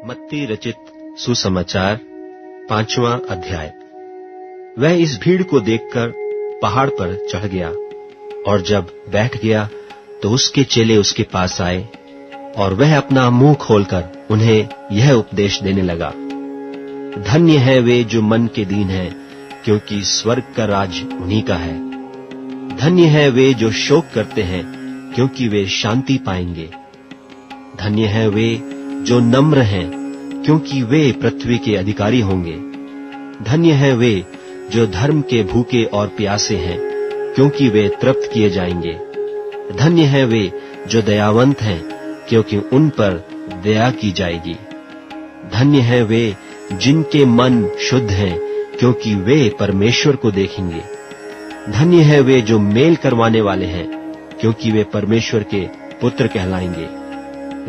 मत्ती रचित सुसमाचार 5वां अध्याय। वह इस भीड़ को देखकर पहाड़ पर चढ़ गया और जब बैठ गया तो उसके चेले उसके पास आए और वह अपना मुंह खोलकर उन्हें यह उपदेश देने लगा। धन्य है वे जो मन के दीन हैं, क्योंकि स्वर्ग का राज उन्हीं का है। धन्य है वे जो शोक करते हैं, क्योंकि वे शांति पाएंगे। धन्य है वे जो नम्र हैं, क्योंकि वे पृथ्वी के अधिकारी होंगे। धन्य है वे जो धर्म के भूखे और प्यासे हैं, क्योंकि वे तृप्त किए जाएंगे। धन्य है वे जो दयावंत हैं, क्योंकि उन पर दया की जाएगी। धन्य है वे जिनके मन शुद्ध हैं, क्योंकि वे परमेश्वर को देखेंगे। धन्य है वे जो मेल करवाने वाले हैं, क्योंकि वे परमेश्वर के पुत्र कहलाएंगे।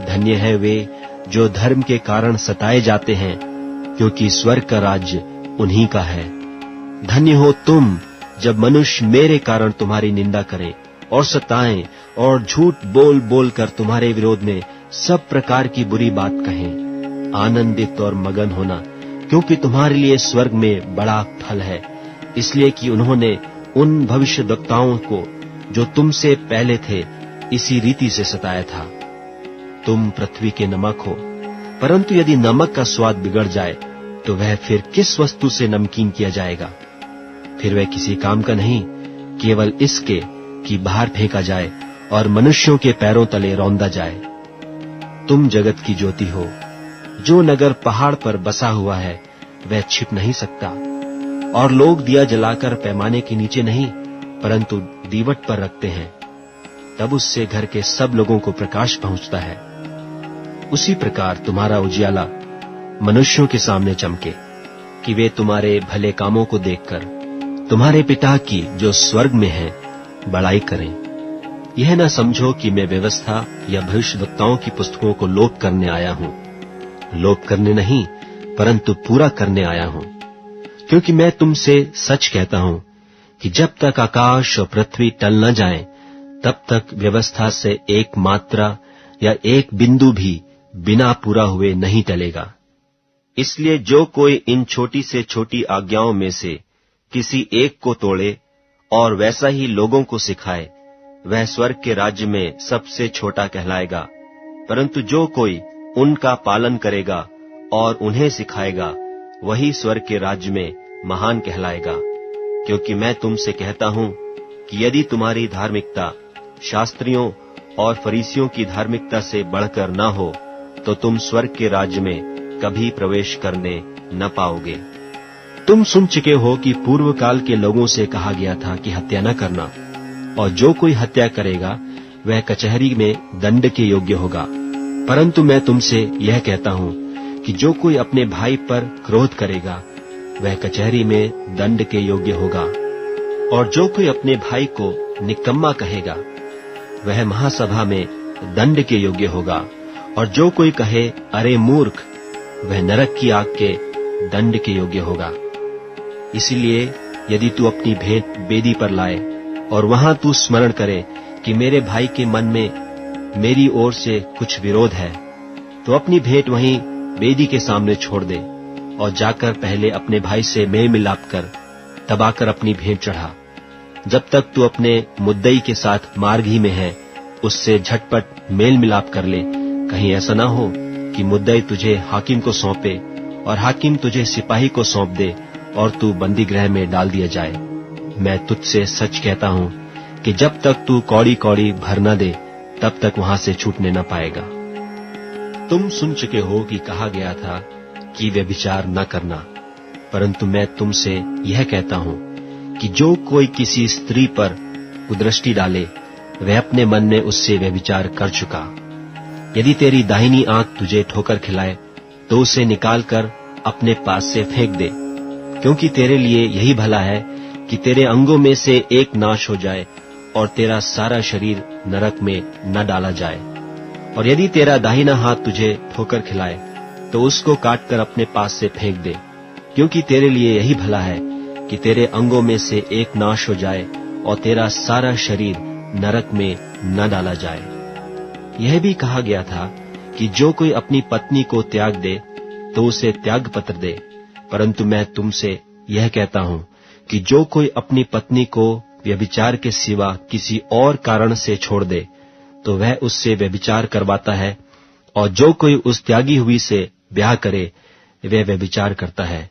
धन्य है वे जो धर्म के कारण सताए जाते हैं, क्योंकि स्वर्ग का राज्य उन्हीं का है। धन्य हो तुम जब मनुष्य मेरे कारण तुम्हारी निंदा करें और सताएं और झूठ बोल बोल कर तुम्हारे विरोध में सब प्रकार की बुरी बात कहें। आनंदित और मगन होना, क्योंकि तुम्हारे लिए स्वर्ग में बड़ा फल है, इसलिए कि उन्होंने उन भविष्यद्वक्ताओं को जो तुमसे पहले थे इसी रीति से सताया था। तुम पृथ्वी के नमक हो, परंतु यदि नमक का स्वाद बिगड़ जाए तो वह फिर किस वस्तु से नमकीन किया जाएगा? फिर वह किसी काम का नहीं, केवल इसके कि बाहर फेंका जाए और मनुष्यों के पैरों तले रौंदा जाए। तुम जगत की ज्योति हो। जो नगर पहाड़ पर बसा हुआ है वह छिप नहीं सकता, और लोग दिया जलाकर पैमाने के नीचे नहीं, परंतु दीवट पर रखते हैं, तब उससे घर के सब लोगों को प्रकाश पहुंचता है। उसी प्रकार तुम्हारा उजियाला मनुष्यों के सामने चमके, कि वे तुम्हारे भले कामों को देखकर तुम्हारे पिता की जो स्वर्ग में है बड़ाई करें। यह न समझो कि मैं व्यवस्था या भविष्यद्वक्ताओं की पुस्तकों को लोप करने आया हूं। लोप करने नहीं, परंतु पूरा करने आया हूं। क्योंकि मैं तुमसे सच कहता हूं कि जब तक आकाश और पृथ्वी टल न जाएं, तब तक व्यवस्था से एक मात्रा या एक बिंदु भी बिना पूरा हुए नहीं टलेगा। इसलिए जो कोई इन छोटी से छोटी आज्ञाओं में से किसी एक को तोड़े और वैसा ही लोगों को सिखाए, वह स्वर्ग के राज्य में सबसे छोटा कहलाएगा। परंतु जो कोई उनका पालन करेगा और उन्हें सिखाएगा, वही स्वर्ग के राज्य में महान कहलाएगा। क्योंकि मैं तुमसे कहता हूं कि यदि तुम्हारी धार्मिकता शास्त्रियों और फरीसियों की धार्मिकता से बढ़कर न हो, तो तुम स्वर्ग के राज्य में कभी प्रवेश करने न पाओगे। तुम सुन चुके हो कि पूर्व काल के लोगों से कहा गया था कि हत्या न करना, और जो कोई हत्या करेगा वह कचहरी में दंड के योग्य होगा। परंतु मैं तुमसे यह कहता हूं कि जो कोई अपने भाई पर क्रोध करेगा वह कचहरी में दंड के योग्य होगा, और जो कोई अपने भाई को निकम्मा कहेगा वह महासभा में दंड के योग्य होगा, और जो कोई कहे अरे मूर्ख, वह नरक की आग के दंड के योग्य होगा। इसलिए यदि तू अपनी भेंट वेदी पर लाए और वहां तू स्मरण करे कि मेरे भाई के मन में मेरी ओर से कुछ विरोध है, तो अपनी भेंट वहीं वेदी के सामने छोड़ दे और जाकर पहले अपने भाई से मेल मिलाप कर तब आकर अपनी भेंट चढ़ा। जब तक तू अपने मुद्दई के साथ मार्ग ही में है, उससे झटपट मेल मिलाप कर ले, कहीं ऐसा ना हो कि मुद्दई तुझे हाकिम को सौंपे और हाकिम तुझे सिपाही को सौंप दे और तू बंदी गृह में डाल दिया जाए। मैं तुझसे सच कहता हूं कि जब तक तू कौड़ी कौड़ी भर न दे, तब तक वहां से छूटने न पाएगा। तुम सुन चुके हो कि कहा गया था कि व्यभिचार न करना, परंतु मैं तुमसे यह कहता हूं कि जो कोई किसी स्त्री पर कुदृष्टि डाले, वह अपने मन में उससे व्यभिचार कर चुका। यदि तेरी दाहिनी आंख तुझे ठोकर खिलाए, तो उसे निकालकर अपने पास से फेंक दे, क्योंकि तेरे लिए यही भला है कि तेरे अंगों में से एक नाश हो जाए और तेरा सारा शरीर नरक में न डाला जाए। और यदि तेरा दाहिना हाथ तुझे ठोकर खिलाए, तो उसको काटकर अपने पास से फेंक दे, क्योंकि तेरे लिए यही भला है कि तेरे अंगों में से एक नाश हो जाए और तेरा सारा शरीर नरक में न डाला जाए। यह भी कहा गया था कि जो कोई अपनी पत्नी को त्याग दे तो उसे त्याग पत्र दे। परंतु मैं तुमसे यह कहता हूं कि जो कोई अपनी पत्नी को व्यभिचार के सिवा किसी और कारण से छोड़ दे, तो वह उससे व्यभिचार करवाता है, और जो कोई उस त्यागी हुई से ब्याह करे, वह व्यभिचार करता है।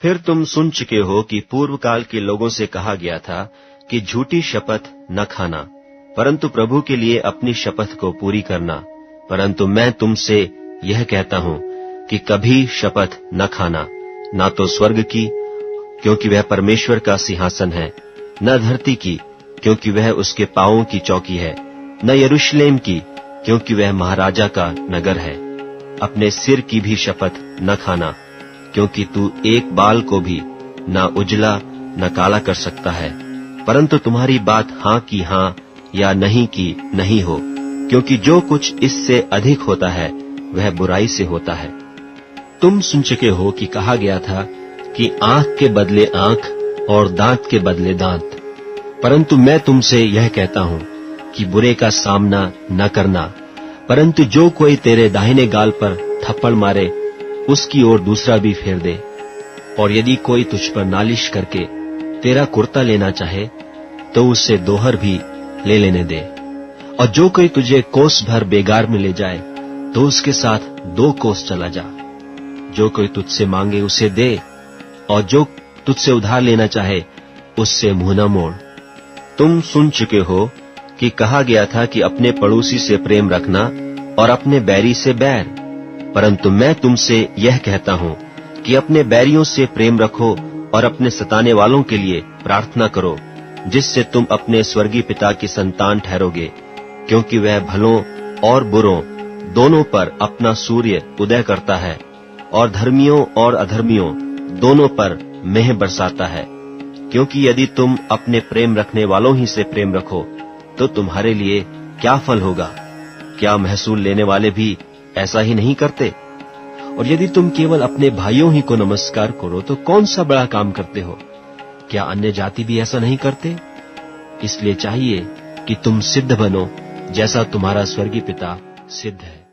फिर तुम सुन चुके हो कि पूर्व काल के लोगों से कहा गया था कि झूठी शपथ न खाना, परंतु प्रभु के लिए अपनी शपथ को पूरी करना। परंतु मैं तुमसे यह कहता हूं कि कभी शपथ न खाना, ना तो स्वर्ग की, क्योंकि वह परमेश्वर का सिंहासन है, न धरती की, क्योंकि वह उसके पांवों की चौकी है, न यरूशलेम की, क्योंकि वह महाराजा का नगर है। अपने सिर की भी शपथ न खाना, क्योंकि तू एक बाल को भी न उजला न काला कर सकता है। परंतु तुम्हारी बात हां की हां या नहीं की नहीं हो, क्योंकि जो कुछ इससे अधिक होता है वह बुराई से होता है। तुम सुन चुके हो कि कहा गया था कि आंख के बदले आंख और दांत के बदले दांत। परंतु मैं तुमसे यह कहता हूं कि बुरे का सामना न करना, परंतु जो कोई तेरे दाहिने गाल पर थप्पड़ मारे, उसकी ओर दूसरा भी फेर दे। और यदि कोई तुझ पर नालिश करके तेरा कुर्ता लेना चाहे, तो उससे दोहर भी ले लेने दे। और जो कोई तुझे कोस भर बेगार में ले जाए, तो उसके साथ 2 कोस चला जा। जो कोई तुझसे मांगे उसे दे, और जो तुझसे उधार लेना चाहे उससे मुंह न मोड़। तुम सुन चुके हो कि कहा गया था कि अपने पड़ोसी से प्रेम रखना और अपने बैरी से बैर। परंतु मैं तुमसे यह कहता हूं कि अपने बैरियों से प्रेम रखो और अपने सताने वालों के लिए प्रार्थना करो, जिससे तुम अपने स्वर्गीय पिता की संतान ठहरोगे, क्योंकि वह भलों और बुरों दोनों पर अपना सूर्य उदय करता है, और धर्मियों और अधर्मियों दोनों पर मेह बरसाता है। क्योंकि यदि तुम अपने प्रेम रखने वालों ही से प्रेम रखो, तो तुम्हारे लिए क्या फल होगा? क्या महसूल लेने वाले भी ऐसा ही नहीं करते? और यदि तुम केवल अपने भाइयों ही को नमस्कार करो, तो कौन सा बड़ा काम करते हो? क्या अन्य जाति भी ऐसा नहीं करते? इसलिए चाहिए कि तुम सिद्ध बनो, जैसा तुम्हारा स्वर्गीय पिता सिद्ध है।